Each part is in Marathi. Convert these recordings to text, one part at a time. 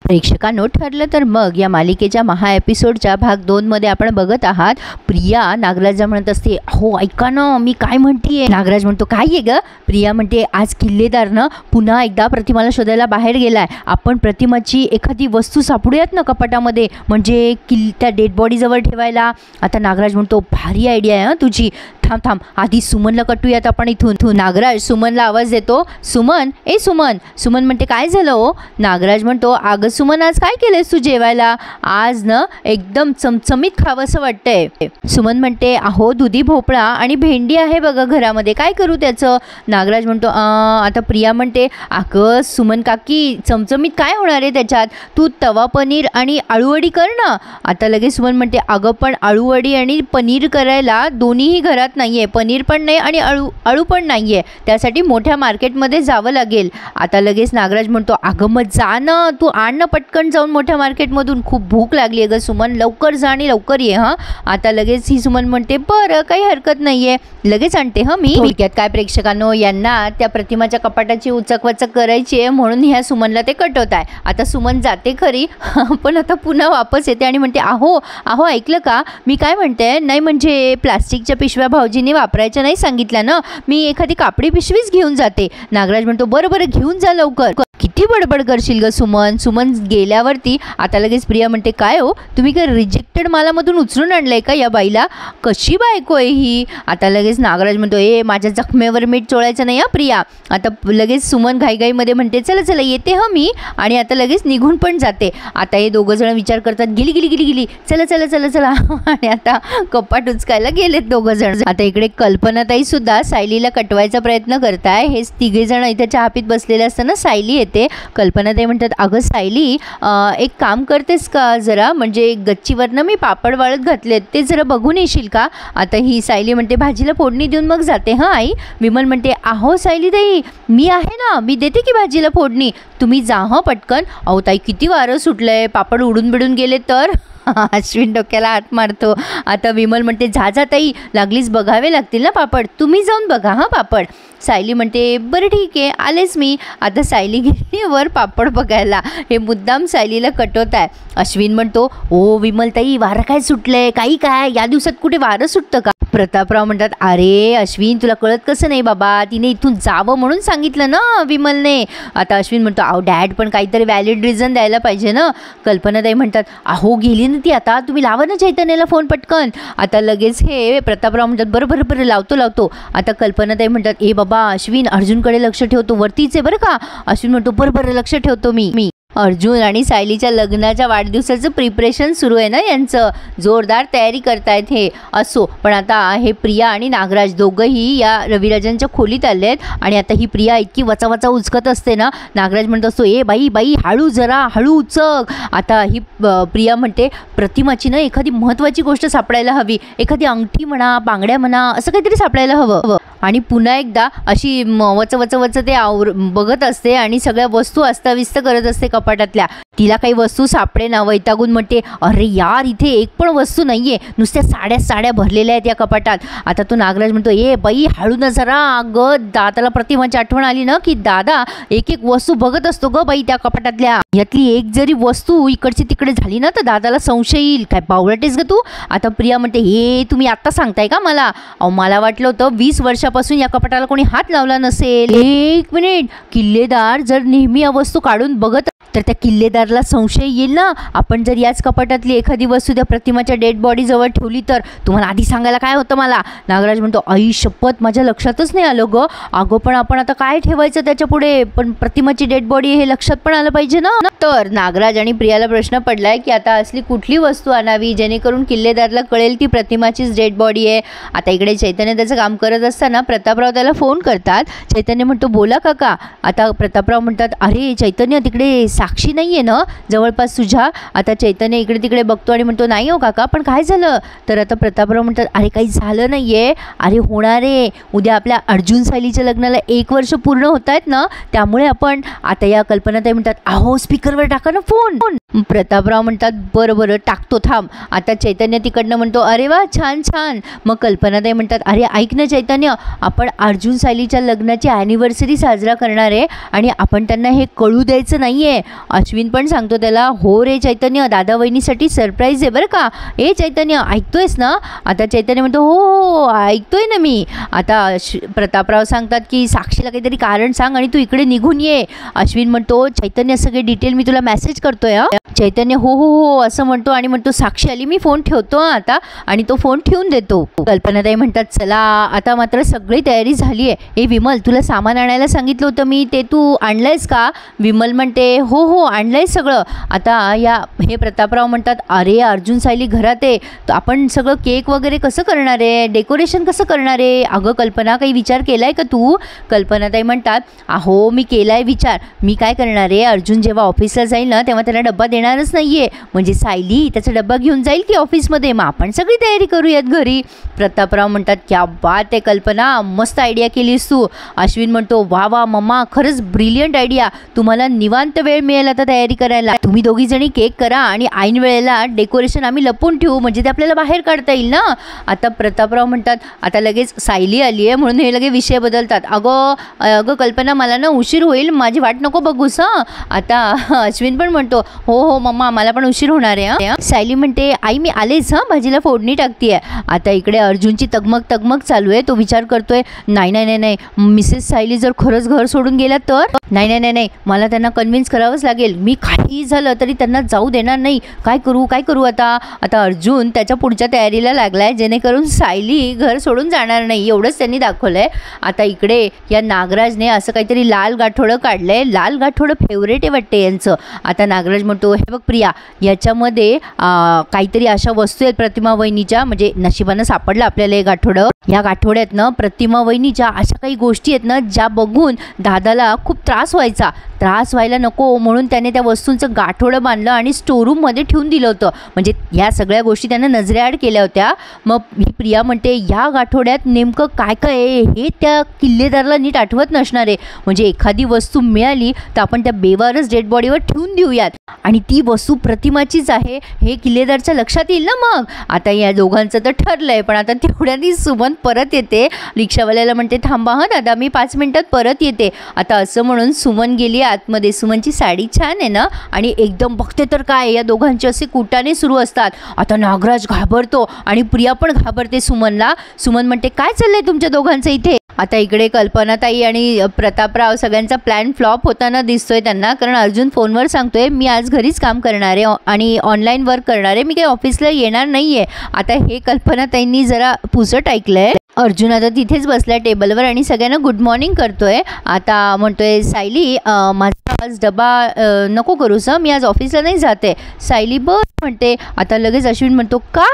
प्रेक्षकांनो, ठरलं तर मग या मालिकेच्या महा एपिसोडच्या भाग 2 मध्ये आपण बघत आहात. प्रिया नागराजला म्हणत असते, हो ऐका ना मी काय म्हणतीये. नागराज म्हणतो, काय आहे ग. प्रिया म्हणते, आज किल्लेदारनं पुन्हा एकदा प्रतिमाला शोधायला बाहेर गेलाय. आपण प्रतिमाची एखादी वस्तू सापडूयात ना कपाटामध्ये, म्हणजे त्या डेड बॉडी जवळ ठेवायला. आता नागराज म्हणतो, भारी आयडिया आहे तुझी. थांब थांब, आधी सुमनला कटूयात आपण इथून. नागराज सुमनला आवाज देतो, सुमन, ए सुमन. सुमन म्हणते, काय झालं हो. नागराज म्हणतो, अगं सुमन, आज काय केलंयस तू जेवायला. आज ना एकदम चमचमीत खावंसं वाटतंय. सुमन म्हणते, अहो दुधी भोपळा आणि भेंडी आहे बघा घरामध्ये, काय करू त्याचं. नागराज म्हणतो, आता प्रिया म्हणते, अगं सुमन काकी, चमचमीत काय होणार आहे त्याच्यात, तू तवा पनीर आणि आळूवडी कर ना. आता लगेच सुमन म्हणते, अगं पण आळूवडी आणि पनीर करायला दोन्हीही घरात नाहीये, पनीर पण नाही आणि आळू पण नाहीये, त्यासाठी मोठ्या मार्केटमध्ये जावं लागेल. आता लगेच नागराज म्हणतो, अगं मग जा ना, तू आण ना पटकन जाऊन मोठ्या मार्केटमधून, खूप भूक लागली आहे ग सुमन, लवकर जा आणि लवकर ये. हां. आता लगेच ही सुमन म्हणते, बरं काही हरकत नाहीये, लगेच आणते हं मी. थोडक्यात काय प्रेक्षकांनो, यांना त्या प्रतिमाच्या कपाटाची उचकवचक करायची आहे म्हणून ह्या सुमनला ते कटवत आहे. आता सुमन जाते खरी, पण आता पुन्हा वापस येते आणि म्हणते, अहो अहो ऐकलं का मी काय म्हणते. नाही म्हणजे प्लास्टिकच्या पिशव्या भाऊजीने वापरायच्या नाही सांगितल्या ना, मी एखादी कापडी पिशवीच घेऊन जाते. नागराज म्हणतो, बरं बरं घेऊन जा लवकर. किती बडबड करशील ग सुमन. सुमन गेल्यावरती आता लगेच प्रिया म्हणते, काय हो तुम्ही काय रिजेक्टेड मालामधून उचलून आणलंय का या बाईला, कशी बायको आहे ही. आता लगेच नागराज म्हणतो, ए माझ्या जखमेवर मीठ चोळायचं नाही हा प्रिया. आता लगेच सुमन घाईघाईमध्ये म्हणते, चला चला येते हं मी, आणि आता लगेच निघून पण जाते. आता हे दोघं जण विचार करतात, गेली गेली गेली गेली, चला चला चला चला, आणि आता कपाट उचकायला गेलेत दोघं जण. आता इकडे कल्पनाताई सुद्धा सायलीला कटवायचा प्रयत्न करताय. हे तिघे जण इथे चहा पीत बसलेले असताना सायली येते. कल्पनाताई म्हणतात, अगं सायली, एक काम करतेस का जरा, म्हणजे गच्चीवरनं मी पापड वाळत घातलेत, ते जरा बघून येशील का. आता ही सायली म्हणते, भाजीला फोडणी देऊन मग जाते हां आई. विमल म्हणते, अहो सायलीताई मी आहे ना, मी देते की भाजीला फोडणी, तुम्ही जा हं पटकन. अहो ताई किती वारं सुटलंय, पापड उडून बिडून गेले तर. अश्विन डोक्याला हात मारतो. आता विमल म्हणते, जा जा ताई, लागलीच बघावे लागतील ना पापड, तुम्ही जाऊन बघा हां पापड. सायली म्हणते, बरं ठीक आहे आलेच मी. आता सायली गेली वर पापड बघायला. हे मुद्दाम सायलीला कटवत आहे. अश्विन म्हणतो, ओ विमलताई वारं काय सुटलंय, काही काय या दिवसात कुठे वारं सुटतं का. प्रतापराव म्हणतात, अरे अश्विन तुला कळत कसं नाही बाबा, तिने इथून जावं म्हणून सांगितलं ना विमलने. आता अश्विन म्हणतो, अहो डॅड पण काहीतरी व्हॅलिड रिझन द्यायला पाहिजे ना. कल्पनाताई म्हणतात, अहो गेली ना ती, आता तुम्ही लावा ना चैतन्याला फोन पटकन. आता लगेच हे प्रतापराव म्हणतात, बरं बरं बरं लावतो लावतो. आता कल्पनाताई म्हणतात, ए बाबा अश्विन अर्जुनकडे लक्ष ठेवतो, वरतीच आहे बरं का. अश्विन म्हणतो, बरं बरं लक्ष ठेवतो मी. अर्जुन आणि सायलीच्या लग्नाच्या वाढदिवसाचं प्रिपरेशन सुरू आहे ना यांचं, जोरदार तयारी करतायत हे. असो, पण आता हे प्रिया आणि नागराज दोघंही या रविराजांच्या खोलीत आले आहेत. आणि आता ही प्रिया इतकी वचावचा उचकत असते ना, नागराज म्हणत असतो, ए बाई बाई हळू जरा हळू उचक. आता ही प्रिया म्हणते, प्रतिमाची ना एखादी महत्त्वाची गोष्ट सापडायला हवी, एखादी अंगठी म्हणा, बांगड्या म्हणा, असं काहीतरी सापडायला हवं. आणि पुन्हा एकदा अशी वच ते बघत असते आणि सगळ्या वस्तू अस्ताव्यस्त करत असते कपाटातल्या. तिला काही वस्तू सापडे ना, वैतागून म्हणते, अरे यार इथे एक पण वस्तू नाहीये, नुसत्या साड्या भरलेल्या आहेत या कपाटात. आता तो नागराज म्हणतो, ए बाई हळू ना जरा. अगं दादाला प्रतिमाची आठवण आली ना की दादा एक एक वस्तू बघत असतो ग बाई त्या कपाटातल्या, यातली एक जरी वस्तू इकडची तिकडे झाली ना तर दादाला संशय येईल. काय बावळटेस ग तू. आता प्रिया म्हणते, हे तुम्ही आत्ता सांगताय का मला. अहो मला वाटलं होतं 20 वर्षापासून या कपाटाला कोणी हात लावला नसेल. एक मिनिट, किल्लेदार जर नेहमी या वस्तू काढून बघत तर त्या किल्लेदारला संशय येईल ना. आपण जर याच कपाटातली एखादी वस्तू त्या प्रतिमाच्या डेड बॉडी जवळ ठेवली तर. तुम्हाला आधी सांगायला काय होतं मला. नागराज म्हणतो, आई शपथ माझ्या लक्षातच नाही आलं ग. अगं पण आपण आता काय ठेवायचं त्याच्या पुढे, पण प्रतिमाची डेड बॉडी हे लक्षात पण आलं पाहिजे ना. तर नागराज आणि प्रियाला प्रश्न पडलाय की आता असली कुठली वस्तू आणावी जेणेकरून किल्लेदारला कळेल ती प्रतिमाचीच डेड बॉडी आहे. आता इकडे चैतन्य त्याचं काम करत असताना प्रतापराव त्याला फोन करतात. चैतन्य म्हणतो, बोला काका. आता प्रतापराव म्हणतात, अरे चैतन्य तिकडे साक्षी नाही आहे ना जवळपास तुझ्या. आता चैतन्य इकडे तिकडे बघतो आणि म्हणतो, नाही हो काका, पण काय झालं. तर आता प्रतापराव म्हणतात, अरे काही झालं नाही आहे, अरे होणार आहे. उद्या आपल्या अर्जुन सायलीच्या लग्नाला 1 वर्ष पूर्ण होत आहेत ना, त्यामुळे आपण आता या कल्पनाताई म्हणतात, अहो स्पीकरवर टाका ना फोन. प्रतापराव म्हणतात, बरं बरं टाकतो थांब. आता चैतन्य तिकडनं म्हणतो, अरे वा छान छान. मग कल्पनाताई म्हणतात, अरे ऐक ना चैतन्य, आपण अर्जुन सायलीच्या लग्नाची ॲनिव्हर्सरी साजरा करणार आहे आणि आपण त्यांना हे कळू द्यायचं नाही आहे. आहे. अश्विन पण सांगतो त्याला, हो रे चैतन्य, दादा वहिनीसाठी सरप्राईज आहे बरं का. ए चैतन्य, ऐकतोयस ना. आता चैतन्य म्हणतो हो हो ऐकतोय ना मी. आता प्रतापराव सांगतात की साक्षीला काहीतरी कारण सांग आणि तू इकडे निघून ये. अश्विन म्हणतो चैतन्य सगळे डिटेल मी तुला मेसेज करतोय. चैतन्य हो हो हो असं म्हणतो आणि म्हणतो साक्षी आली, मी फोन ठेवतो आता, आणि तो फोन ठेवून देतो. कल्पनाताई म्हणतात चला आता मात्र सगळी तयारी झाली आहे. ए विमल, तुला सामान आणायला सांगितलं होतं मी, ते तू आणलंयस का. विमल म्हणते हो हो आणलंय सगळं. आता हे प्रतापराव म्हणतात अरे अर्जुन सायली घरात आहे, तर आपण सगळं केक वगैरे कसं करणार आहे, डेकोरेशन कसं करणार आहे. अगं कल्पना, काही विचार केलाय का तू. कल्पनाताई म्हणतात अहो मी केलाय विचार. मी काय करणार आहे, अर्जुन जेव्हा ऑफिसला जाईल ना तेव्हा त्याला डब्बा देणारच नाहीये, म्हणजे सायली त्याचा डब्बा घेऊन जाईल की ऑफिसमध्ये, मग आपण सगळी तयारी करूयात घरी. प्रतापराव म्हणतात क्या बात आहे कल्पना, मस्त आयडिया केलीस तू. अश्विन म्हणतो वा वा मम्मा, खरंच ब्रिलियंट आयडिया, तुम्हाला निवांत वेळ मिळेल आता तयारी करायला. तुम्ही दोघी जणी केक करा आणि ऐन वेळेला डेकोरेशन आम्ही लपून ठेवू, म्हणजे ते आपल्याला बाहेर काढता येईल ना. आता प्रतापराव म्हणतात आता लगेच सायली आली आहे म्हणून हे लगेच विषय बदलतात. अगं कल्पना, मला ना उशीर होईल, माझी वाट नको बघूस. आता अश्विन पण म्हणतो हो हो मम्मा, मला पण उशीर होणार आहे. सायली म्हणते आई मी आलेच, भाजीला फोडणी टाकतीये. आता इकडे अर्जुनची तगमग चालू आहे. तो विचार करतोय नाही नाही नाही नाही, मिसेस सायली जर खरंच घर सोडून गेला तर. नाही नाही नाही नाही, मला त्यांना कन्व्हिन्स करावंच लागेल, मी काही झालं तरी त्यांना जाऊ देणार नाही. काय करू आता. आता अर्जुन त्याच्या पुढच्या तयारीला लागलाय जेणेकरून सायली घर सोडून जाणार नाही, एवढंच त्यांनी दाखवलंय. आता इकडे या नागराजने असं काहीतरी लाल गाठोडं काढलंय. लाल गाठोडं फेवरेट आहे वाटते यांचं. आता नागराज म्हणतो हे बघ प्रिया, याच्यामध्ये काहीतरी अशा वस्तू आहेत प्रतिमा वहिनीच्या, म्हणजे नशिबानं सापडलं आपल्याला हे गाठोडं. या गाठोड्यात ना प्रतिमा वहिनीच्या अशा काही गोष्टी आहेत ना ज्या बघून दादाला खूप त्रास व्हायला नको म्हणून त्याने त्या वस्तूंचं गाठोडं बांधलं आणि स्टोरूममध्ये ठेवून दिलं होतं. म्हणजे या सगळ्या गोष्टी त्यानं नजरेआड केल्या होत्या. मग ही प्रिया म्हणते या गाठोड्यात नेमकं काय काय आहे हे त्या किल्लेदाराला नीट आठवत नसणार आहे, म्हणजे एखादी वस्तू मिळाली तर आपण त्या बेवारस डेड बॉडीवर ठेवून देऊयात आणि ती वस्तू प्रतिमाचीच आहे हे किल्लेदारच्या लक्षात येईल ना. मग आता या दोघांचं तर ठरलंय, पण आता तेवढ्यानी सुमन परत येते. रिक्षावाल्याला म्हणते थांबा दादा, मी 5 मिनिटात परत येते. आता असं म्हणून सुमन गेली आतमध्ये. सुमनची साडी छान आहे ना, आणि एकदम बघते तर काय या दोघांचे असे कुटाणे सुरू असतात. आता नागराज घाबरतो आणि प्रिया पण घाबरते सुमनला. सुमन म्हणते काय चाललंय तुमच्या दोघांचं इथे. आता इकडे कल्पनाताई आणि प्रतापराव सगळ्यांचा प्लॅन फ्लॉप होताना दिसतोय त्यांना, कारण अर्जुन फोनवर सांगतोय मी आज घरीच काम करणार आहे आणि ऑनलाईन वर्क करणार आहे, मी काही ऑफिसला येणार नाही आहे. आता हे कल्पनाताईंनी जरा पुसट ऐकलंय. अर्जुन आता तिथेच बसलाय टेबलवर आणि सगळ्यांना गुड मॉर्निंग करतोय. आता म्हणतोय सायली माझा आज डबा नको करूस, मी आज ऑफिसला नाही जाते. सायली बरं म्हणते. आता लगेच अश्विन म्हणतो का.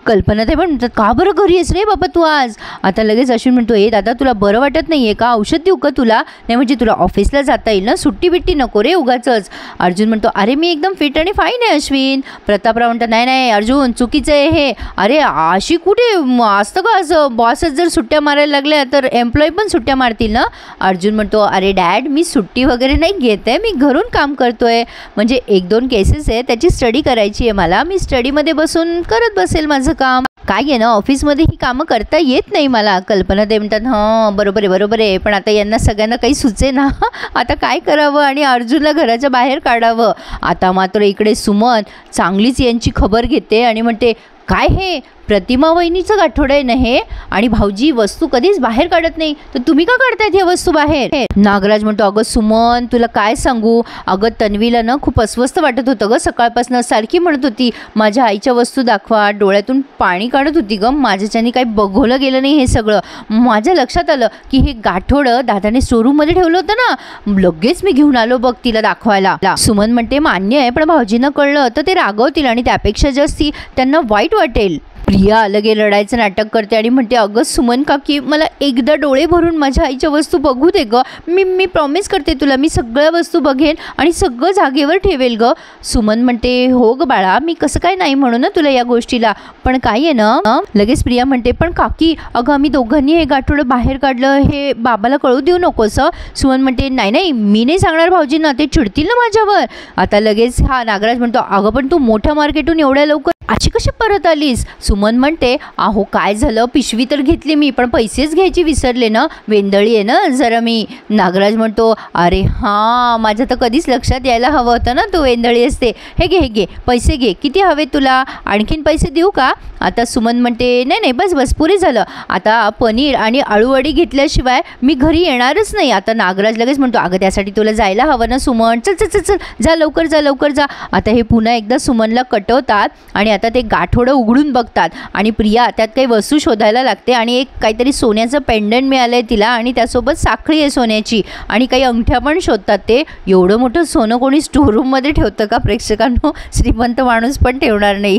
कल्पना ते पण म्हणतात का बरं घरी आहेस रे बाबा तू आज. आता लगेच अश्विन म्हणतो ए दादा तुला बरं वाटत नाही आहे का, औषध देऊ का तुला. नाही म्हणजे तुला ऑफिसला जाता येईल ना, सुट्टी बिट्टी नको रे उगाचच. अर्जुन म्हणतो अरे मी एकदम फिट आणि फाईन आहे अश्विन. प्रतापराव म्हणतात नाही नाही अर्जुन चुकीचं आहे हे. अरे अशी कुठे असतं का असं, बॉसच जर सुट्ट्या मारायला लागल्या तर एम्प्लॉई पण सुट्ट्या मारतील ना. अर्जुन म्हणतो अरे डॅड मी सुट्टी वगैरे नाही घेत आहे, मी घरून काम करतोय, म्हणजे 1-2 केसेस आहे त्याची स्टडी करायची आहे मला, मी स्टडीमध्ये बसून करत बसेल माझं काम. काय आहे ना ऑफिसमध्ये ही कामं करता येत नाही मला. कल्पना ते म्हणतात हां बरोबर आहे, पण आता यांना सगळ्यांना काही सुचे ना आता काय करावं आणि अर्जुनला घराच्या बाहेर काढावं. आता मात्र इकडे सुमन चांगलीच यांची खबर घेते आणि म्हणते काय हे प्रतिमा वहिनीचं गाठोडं आहे ना हे, आणि भाऊजी वस्तू कधीच बाहेर काढत नाही, तर तुम्ही का काढतायत ह्या वस्तू बाहेर. नागराज म्हणतो अगं सुमन तुला काय सांगू, अगं तन्वीला ना खूप अस्वस्थ वाटत होतं ग सकाळपासून, सारखी म्हणत होती माझ्या आईच्या वस्तू दाखवा, डोळ्यातून पाणी काढत होती ग. माझ्याच्यानी काही बघवलं गेलं नाही हे सगळं. माझ्या लक्षात आलं की हे गाठोडं दादाने स्टोरूममध्ये ठेवलं होतं ना, लगेच मी घेऊन आलो बघ तिला दाखवायला. सुमन म्हणते मान्य आहे, पण भाऊजींना कळलं तर ते रागवतील आणि त्यापेक्षा जास्ती त्यांना वाईट वाटेल. प्रिया लगे रडायचं नाटक करते आणि म्हणते अगं सुमन काकी मला एकदा डोळे भरून माझ्या आईच्या वस्तू बघू दे ग, मी प्रॉमिस करते तुला मी सगळ्या वस्तू बघेन आणि सगळं जागेवर ठेवेल ग. सुमन म्हणते हो ग बाळा मी कसं काय नाही म्हणू ना तुला या गोष्टीला, पण काय आहे ना. लगेच प्रिया म्हणते पण काकी अगं आम्ही दोघांनी हे गाठोडं बाहेर काढलं हे बाबाला कळू देऊ नकोस. सुमन म्हणते नाही मी नाही सांगणार भाऊजींना, ते चिडतील ना माझ्यावर. आता लगेच नागराज म्हणतो अगं पण तू मोठ्या मार्केटून एवढ्या लवकर अशी कशी परत आलीस? सुमन म्हणते, अहो काय झालं, पिशवी तर घेतली मी, पण पैसेच घ्यायची विसरले ना, वेंदळी आहे ना जरा मी. नागराज म्हणतो, अरे हां, माझं तर कधीच लक्षात यायला हवं होतं ना, तू वेंदळी असते. हे घे पैसे घे, किती हवे तुला, आणखीन पैसे देऊ का? आता सुमन म्हणते, नाही बस पुरे झालं, आता पनीर आणि आळूवडी घेतल्याशिवाय मी घरी येणारच नाही. आता नागराज लगेच म्हणतो, अगं त्यासाठी तुला जायला हवं ना सुमन, चल जा लवकर जा. आता हे पुन्हा एकदा सुमनला कटवतात आणि आता ते गाठोडं उघडून बघतात आणि प्रिया त्यात काही वस्तू शोधायला लागते आणि एक काहीतरी सोन्याचं पेंडंट मिळालं आहे तिला आणि त्यासोबत साखळी आहे सोन्याची आणि काही अंगठ्या पण शोधतात. ते एवढं मोठं सोनं कोणी स्टोरूममध्ये ठेवतं का प्रेक्षकांनो? श्रीमंत माणूस पण ठेवणार नाही.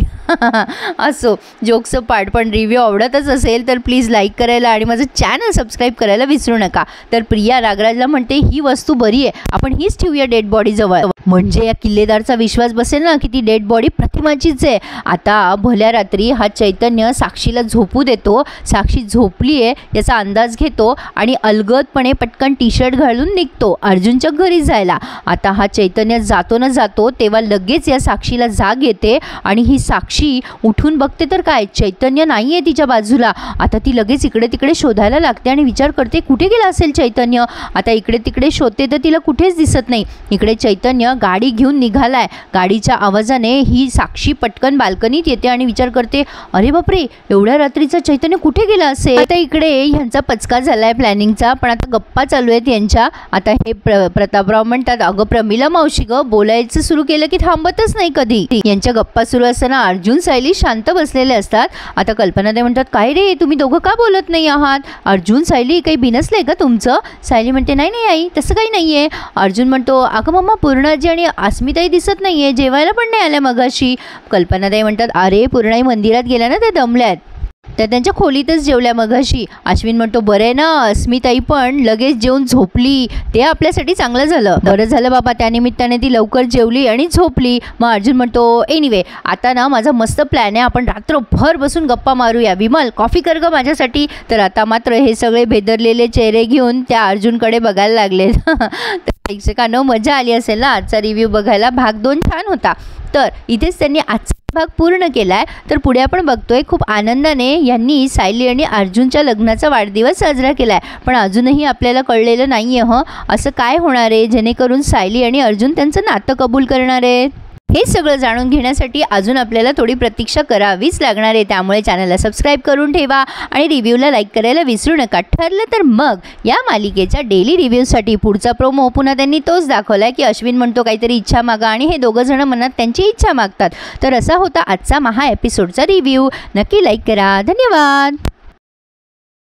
असो, जोक्सचं पार्ट. पण रिव्ह्यू आवडतच असेल तर प्लीज लाईक करायला आणि माझं चॅनल सबस्क्राईब करायला विसरू नका. तर प्रिया नागराजला म्हणते, ही वस्तू बरी आहे, आपण हीच ठेवूया डेड बॉडी जवळ, म्हणजे या किल्लेदारचा विश्वास बसेल ना की ती डेड बॉडी प्रतिमाचीच आहे. आता भल्या रात्री हा चैतन्य साक्षीला झोपू देतो. साक्षी झोपली आहे याचा अंदाज घेतो आणि अलगदपणे पटकन टी शर्ट घालून निघतो अर्जुनच्या घरी जायला. आता हा चैतन्य जातो तेव्हा लगेच या साक्षीला जाग येते आणि ही साक्षी उठून बघते तर काय, चैतन्य नाही आहे तिच्या बाजूला. आता ती लगेच इकडे तिकडे शोधायला लागते आणि विचार करते कुठे गेला असेल चैतन्य. आता इकडे तिकडे शोधते तर तिला कुठेच दिसत नाही. इकडे चैतन्य गाडी घेऊन निघालाय. गाडीच्या आवाजाने ही साक्षी पटकन बाल्कनीत येते आणि विचार करते, अरे बापरे, एवढ्या रात्रीचा चैतन्य कुठे गेला असेल. आता इकडे ह्यांचा पचका झालाय प्लॅनिंगचा, पण आता गप्पा चालू आहेत यांच्या. आता हे प्रतापराव म्हणतात, अगं प्रमिला मावशी ग, बोलायचं सुरू केलं की थांबतच नाही कधी. यांच्या गप्पा सुरू असताना अर्जुन सायली शांत बसलेले असतात. आता कल्पनाताई म्हणतात, काय रे तुम्ही दोघं का बोलत नाही आहात? अर्जुन सायली काही बिनसलंय का तुमचं? सायली म्हणते, नाही आई तसं काही नाहीये. अर्जुन म्हणतो, अगं मम्मा पूर्णाजी आणि अस्मिताई दिसत नाहीये, जेवायला पण नाही आल्या मगाशी. कल्पनाताई म्हणतात, अरे पूर्णाई मंदिरात गेल्या ना, त्या दमल्यात, त्या त्यांच्या खोलीतच जेवल्या मगाशी. अश्विन म्हणतो, बरं आहे ना, अस्मिताई पण लगेच जेवून झोपली, ते आपल्यासाठी चांगलं झालं. बरं झालं बाबा, त्यानिमित्ताने ती लवकर जेवली आणि झोपली. मग अर्जुन म्हणतो, एनिवे आता ना माझा मस्त प्लॅन आहे, आपण रात्रभर बसून गप्पा मारूया. विमल कॉफी कर ग माझ्यासाठी. तर आता मात्र हे सगळे भेदरलेले चेहरे घेऊन त्या अर्जुनकडे बघायला लागले. प्रेक्षकांनो मजा आली असेल ना आजचा रिव्ह्यू बघायला. भाग 2 छान होता. तर इथेच त्यांनी आजचा भाग पूर्ण केलाय. तर पुढे आपण बघतोय खूप आनंदाने यांनी सायली आणि अर्जुनच्या लग्नाचा वाढदिवस साजरा केलाय. पण अजूनही आपल्याला कळलेलं नाहीये असं काय होणार आहे जेणेकरून सायली आणि अर्जुन त्यांचं नातं कबूल करणार आहेत. हे सगळं जाणून घेण्यासाठी अजून आपल्याला थोडी प्रतीक्षा करावीच लागणार आहे. त्यामुळे चॅनलला सबस्क्राईब करून ठेवा आणि रिव्ह्यूला लाईक करायला विसरू नका. ठरलं तर मग या मालिकेच्या डेली रिव्ह्यूसाठी पुढचा प्रोमो पुन्हा त्यांनी तोच दाखवला की अश्विन म्हणतो काहीतरी इच्छा मागा आणि हे दोघं जण मनात त्यांची इच्छा मागतात. तर असा होता आजचा एपिसोडचा रिव्ह्यू. नक्की लाईक करा. धन्यवाद.